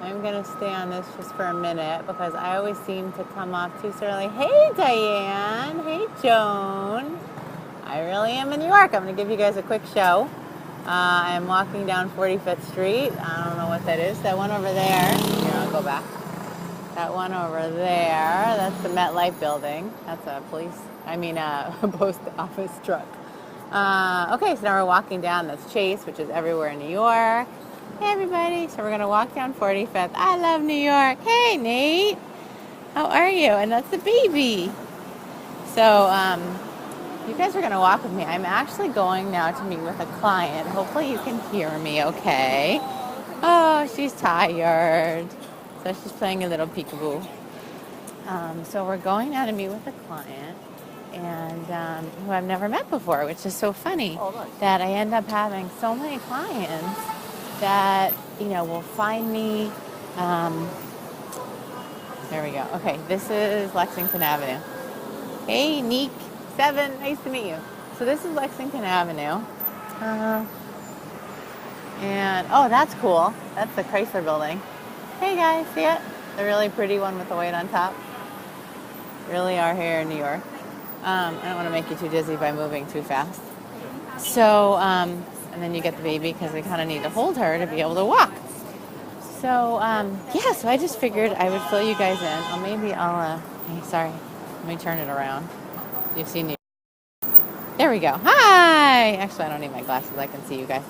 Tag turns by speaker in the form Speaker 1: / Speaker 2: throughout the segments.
Speaker 1: I'm going to stay on this just for a minute because I always seem to come off too early. Hey, Diane. Hey, Joan. I really am in New York. I'm going to give you guys a quick show. I'm walking down 45th Street. I don't know what that is. That one over there. Here, I'll go back. That one over there. That's the MetLife building. That's a post office truck. Okay, so now we're walking down. That's Chase, which is everywhere in New York. Hey, everybody. So we're going to walk down 45th. I love New York. Hey, Nate. How are you? And that's the baby. So, you guys are going to walk with me. I'm actually going now to meet with a client. Hopefully you can hear me okay. Oh, she's tired. So she's playing a little peekaboo. So we're going now to meet with a client and who I've never met before, which is so funny that I end up having so many clients that, will find me. There we go. Okay, this is Lexington Avenue. Hey, Neek. 7, nice to meet you. So this is Lexington Avenue. Oh, that's cool. That's the Chrysler building. Hey guys, see it? The really pretty one with the white on top. Really are here in New York. I don't want to make you too dizzy by moving too fast. So, and then you get the baby because we kind of need to hold her to be able to walk. So, so I just figured I would fill you guys in. Sorry, let me turn it around. You've seen me. There we go. Hi! Actually, I don't need my glasses. I can see you guys.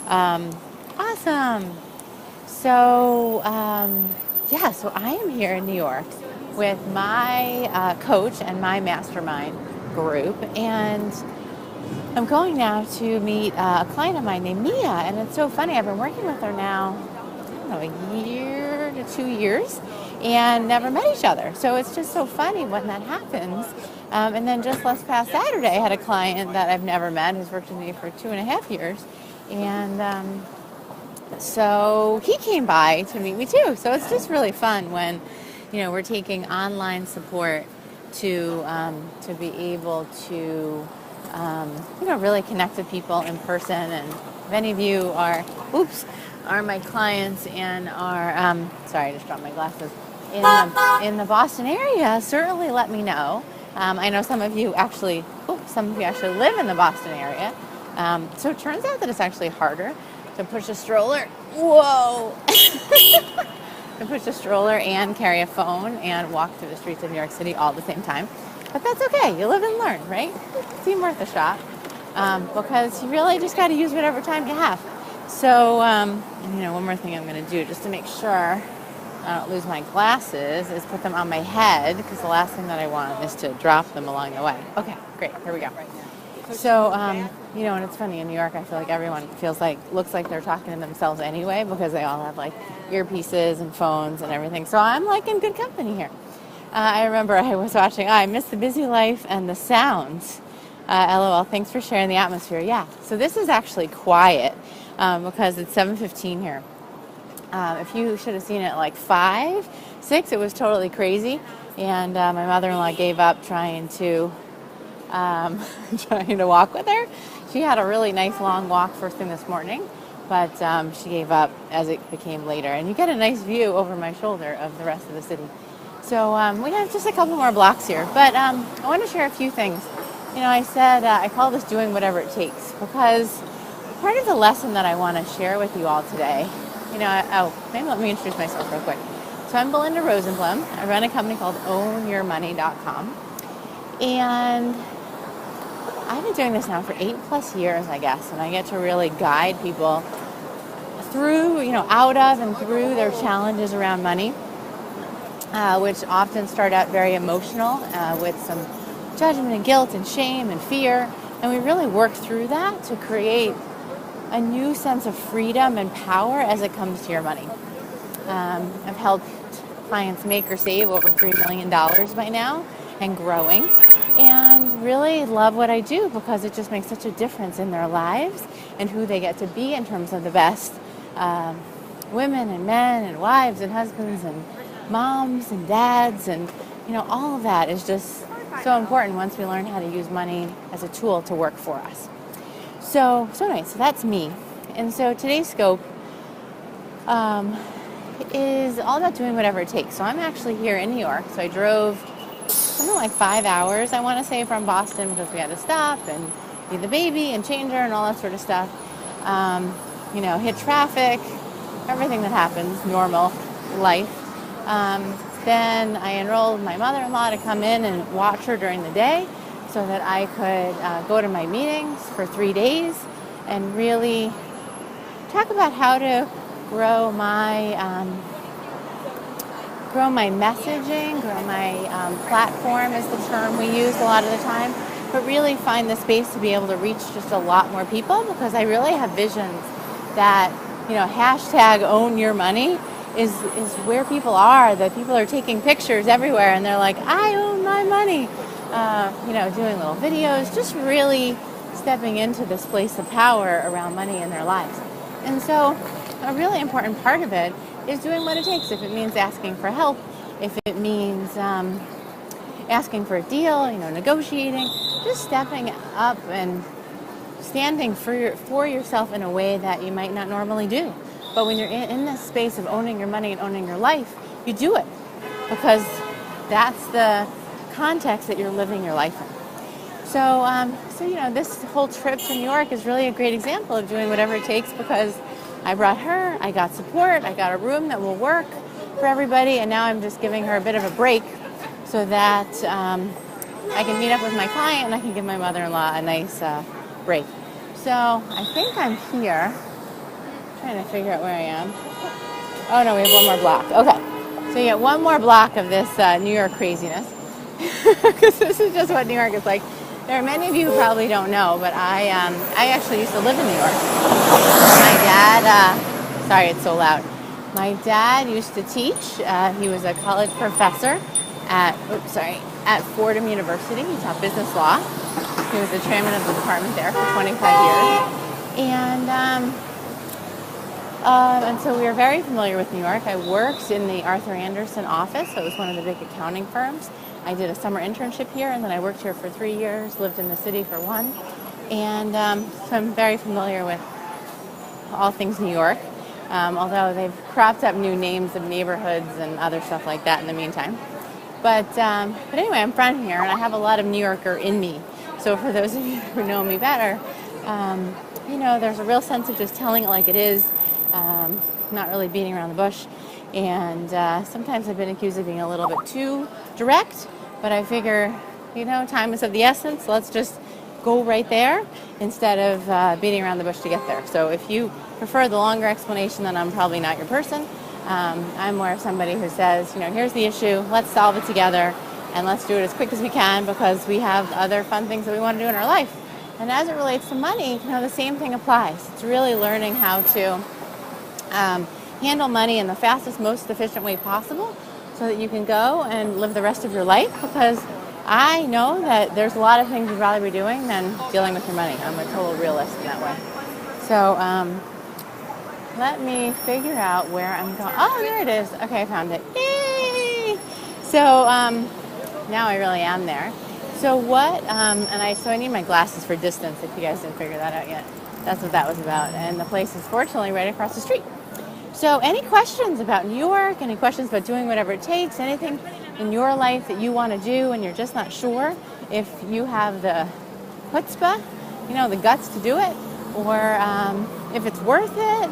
Speaker 1: Awesome. So, so I am here in New York with my coach and my mastermind group. And I'm going now to meet a client of mine named Mia. And it's so funny. I've been working with her now, a year to 2 years and never met each other. So it's just so funny when that happens. And then just last past Saturday, I had a client that I've never met who's worked with me for 2.5 years. And so he came by to meet me too. So it's just really fun when, we're taking online support to be able to, really connect with people in person. And if any of you are my clients and are, sorry, I just dropped my glasses, in the Boston area, certainly let me know. I know some of you actually live in the Boston area. So it turns out that it's actually harder to push a stroller. Whoa! To push a stroller and carry a phone and walk through the streets of New York City all at the same time. But that's okay. You live and learn, right? Seems worth a shot. Because you really just got to use whatever time you have. So, one more thing I'm going to do just to make sure I don't lose my glasses is put them on my head because the last thing that I want is to drop them along the way. Okay, great. Here we go. So, and it's funny in New York, I feel like everyone looks like they're talking to themselves anyway because they all have earpieces and phones and everything. So I'm in good company here. I remember I was watching, I miss the busy life and the sounds. LOL, thanks for sharing the atmosphere. Yeah, so this is actually quiet because it's 7:15 here. If you should have seen it at 5, 6, it was totally crazy. And my mother-in-law gave up trying to walk with her. She had a really nice long walk first thing this morning, but she gave up as it became later. And you get a nice view over my shoulder of the rest of the city. So we have just a couple more blocks here. But I want to share a few things. I said I call this doing whatever it takes because part of the lesson that I want to share with you all today, maybe let me introduce myself real quick. So I'm Belinda Rosenblum. I run a company called ownyourmoney.com. And I've been doing this now for 8+ years, I guess, and I get to really guide people through, out of and through their challenges around money, which often start out very emotional with some judgment and guilt and shame and fear. And we really work through that to create a new sense of freedom and power as it comes to your money. I've helped clients make or save over $3 million by now and growing. And really love what I do because it just makes such a difference in their lives and who they get to be in terms of the best women and men and wives and husbands and moms and dads and all of that is just so important once we learn how to use money as a tool to work for us. So anyway, so that's me. And so today's scope is all about doing whatever it takes. So I'm actually here in New York. So I drove something like 5 hours, I want to say, from Boston because we had to stop and feed the baby and change her and all that sort of stuff. Hit traffic, everything that happens, normal life. Then I enrolled my mother-in-law to come in and watch her during the day so that I could go to my meetings for 3 days and really talk about how to grow my messaging, grow my platform is the term we use a lot of the time, but really find the space to be able to reach just a lot more people because I really have visions that, hashtag own your money is where people are, that people are taking pictures everywhere and they're like, I own my money, doing little videos, just really stepping into this place of power around money in their lives. And so a really important part of it is doing what it takes. If it means asking for help, if it means asking for a deal, negotiating, just stepping up and standing for yourself in a way that you might not normally do. But when you're in this space of owning your money and owning your life, you do it because that's the context that you're living your life in. So this whole trip to New York is really a great example of doing whatever it takes because I brought her, I got support, I got a room that will work for everybody, and now I'm just giving her a bit of a break so that I can meet up with my client and I can give my mother-in-law a nice break. So I think I'm here. I'm trying to figure out where I am. Oh no, we have one more block. Okay, so you get one more block of this New York craziness because this is just what New York is like. There are many of you who probably don't know, but I actually used to live in New York. My dad, sorry it's so loud. My dad used to teach. He was a college professor at Fordham University. He taught business law. He was the chairman of the department there for 25 years. And so we were very familiar with New York. I worked in the Arthur Andersen office. So it was one of the big accounting firms. I did a summer internship here, and then I worked here for 3 years, lived in the city for 1. And so I'm very familiar with all things New York, although they've cropped up new names of neighborhoods and other stuff like that in the meantime. But anyway, I'm from here, and I have a lot of New Yorker in me. So for those of you who know me better, there's a real sense of just telling it like it is, not really beating around the bush. And sometimes I've been accused of being a little bit too direct, but I figure, time is of the essence. Let's just go right there instead of beating around the bush to get there. So if you prefer the longer explanation, then I'm probably not your person. I'm more of somebody who says, here's the issue, let's solve it together, and let's do it as quick as we can because we have other fun things that we want to do in our life. And as it relates to money, the same thing applies. It's really learning how to handle money in the fastest, most efficient way possible so that you can go and live the rest of your life, because I know that there's a lot of things you'd rather be doing than dealing with your money. I'm a total realist in that way. So let me figure out where I'm going. Oh, there it is. Okay, I found it. Yay! So now I really am there. So what, so I need my glasses for distance if you guys didn't figure that out yet. That's what that was about. And the place is fortunately right across the street. So any questions about New York, any questions about doing whatever it takes, anything in your life that you want to do and you're just not sure if you have the chutzpah, the guts to do it, or if it's worth it,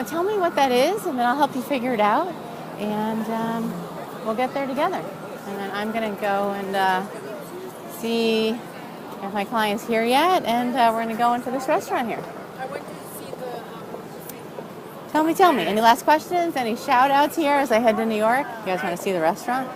Speaker 1: tell me what that is and then I'll help you figure it out and we'll get there together. And then I'm going to go and see if my client's here yet, and we're going to go into this restaurant here.
Speaker 2: I went to see the...
Speaker 1: Tell me. Any last questions? Any shout outs here as I head to New York? You guys want to see the restaurant?